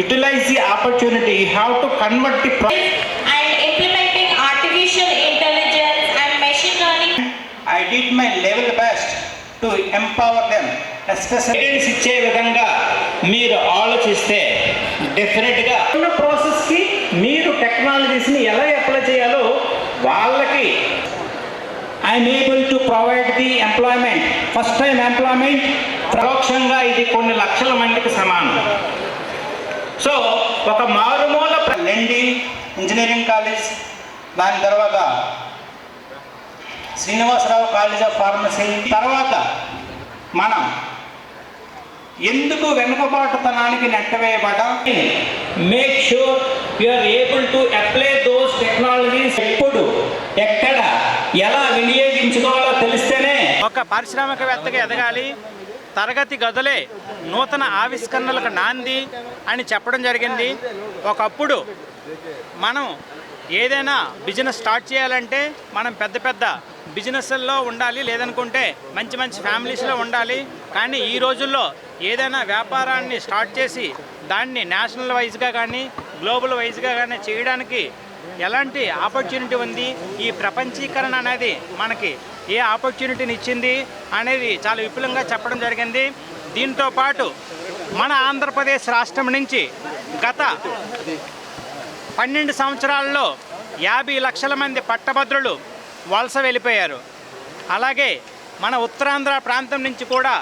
utilize the opportunity, how to convert the and implementing artificial intelligence and machine learning. I did my level best to empower them, especially guidance ఇచ్చే విధంగా మీరు ఆలోచిస్తే డెఫినెట్గా ఉన్న ప్రాసెస్కి మీరు టెక్నాలజీస్ని ఎలా అప్లై చేయాలో వాళ్ళకి I'm able to provide the employment, first time employment. పరోక్షంగా ఇది కొన్ని లక్షల మందికి సమానం. సో ఒక మారుమూల లెండి ఇంజనీరింగ్ కాలేజ్, దాని తర్వాత శ్రీనివాసరావు కాలేజ్ ఆఫ్ ఫార్మసీ, తర్వాత మనం ఎందుకు వెనుకబాటుతనానికి నెట్టవేయబడ్డా make sure you are able to apply those technologies. ఎప్పుడు ఎక్కడ ఎలా వినియోగించుకోవాలో తెలిస్తేనే ఒక పారిశ్రామికవేత్తగా ఎదగాలి. తరగతి గదులే నూతన ఆవిష్కరణలకు నాంది అని చెప్పడం జరిగింది. ఒకప్పుడు మనం ఏదైనా బిజినెస్ స్టార్ట్ చేయాలంటే మనం పెద్ద పెద్ద బిజినెస్ల్లో ఉండాలి, లేదనుకుంటే మంచి మంచి ఫ్యామిలీస్లో ఉండాలి. కానీ ఈ రోజుల్లో ఏదైనా వ్యాపారాన్ని స్టార్ట్ చేసి దాన్ని నేషనల్ వైజ్గా కానీ గ్లోబల్ వైజ్గా కానీ చేయడానికి ఎలాంటి ఆపర్చునిటీ ఉంది, ఈ ప్రపంచీకరణ అనేది మనకి ఏ ఆపర్చునిటీని ఇచ్చింది అనేది చాలా విపులంగా చెప్పడం జరిగింది. దీంతో పాటు మన ఆంధ్రప్రదేశ్ రాష్ట్రం నుంచి గత 12 సంవత్సరాల్లో 50 లక్షల మంది పట్టభద్రులు వలస వెళ్ళిపోయారు. అలాగే మన ఉత్తరాంధ్ర ప్రాంతం నుంచి కూడా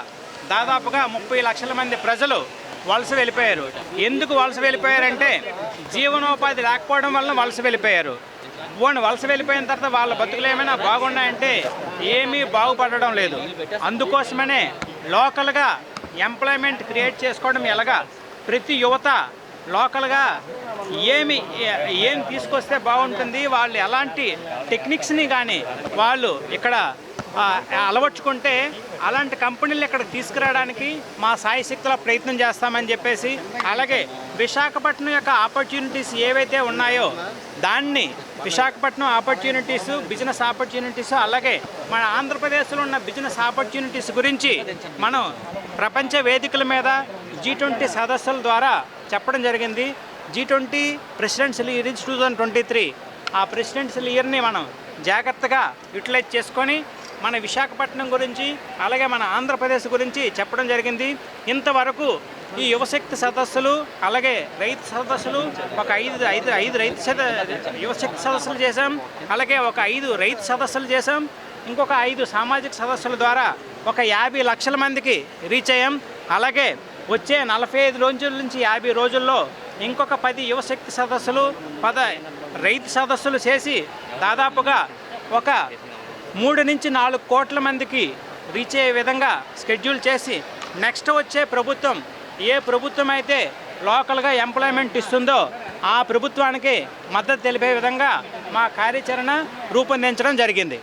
దాదాపుగా 30 లక్షల మంది ప్రజలు వలస వెళ్ళిపోయారు. ఎందుకు వలస వెళ్ళిపోయారంటే జీవనోపాధి లేకపోవడం వల్ల వలస వెళ్ళిపోయారు. వలస వెళ్ళిపోయిన తర్వాత వాళ్ళ బతుకులు ఏమైనా బాగున్నాయంటే ఏమీ బాగుపడడం లేదు. అందుకోసమనే లోకల్గా ఎంప్లాయ్మెంట్ క్రియేట్ చేసుకోవడం ఎలాగా, ప్రతి యువత లోకల్గా ఏం తీసుకొస్తే బాగుంటుంది, వాళ్ళు ఎలాంటి టెక్నిక్స్ని కానీ వాళ్ళు ఇక్కడ అలవర్చుకుంటే అలాంటి కంపెనీలు ఇక్కడికి తీసుకురావడానికి మా సాయశక్తిలో ప్రయత్నం చేస్తామని చెప్పేసి, అలాగే విశాఖపట్నం యొక్క ఆపర్చునిటీస్ ఏవైతే ఉన్నాయో దాన్ని విశాఖపట్నం ఆపర్చునిటీస్, బిజినెస్ ఆపర్చునిటీస్, అలాగే మన ఆంధ్రప్రదేశ్లో ఉన్న బిజినెస్ ఆపర్చునిటీస్ గురించి మనం ప్రపంచ వేదికల మీద G20 సదస్సుల ద్వారా చెప్పడం జరిగింది. G20 ప్రెసిడెన్షియల్ ఇయర్ 2023, ఆ ప్రెసిడెన్షియల్ ఇయర్ని మనం జాగ్రత్తగా యూటిలైజ్ చేసుకొని మన విశాఖపట్నం గురించి అలాగే మన ఆంధ్రప్రదేశ్ గురించి చెప్పడం జరిగింది. ఇంతవరకు ఈ యువశక్తి సదస్సులు అలాగే రైతు సదస్సులు ఒక ఐదు యువశక్తి సదస్సులు చేసాం, అలాగే ఒక 5 రైతు సదస్సులు చేసాం, ఇంకొక 5 సామాజిక సదస్సుల ద్వారా ఒక 50 లక్షల మందికి రీచ్ అయ్యాం. అలాగే వచ్చే 45 రోజుల నుంచి 50 రోజుల్లో ఇంకొక 10 యువశక్తి సదస్సులు, 10 రైతు సదస్సులు చేసి దాదాపుగా ఒక 3 నుంచి 4 కోట్ల మందికి రీచ్ అయ్యే విధంగా షెడ్యూల్ చేసి నెక్స్ట్ వచ్చే ప్రభుత్వం ఏ ప్రభుత్వం అయితే లోకల్గా ఎంప్లాయ్మెంట్ ఇస్తుందో ఆ ప్రభుత్వానికి మద్దతు తెలిపే విధంగా మా కార్యాచరణ రూపొందించడం జరిగింది.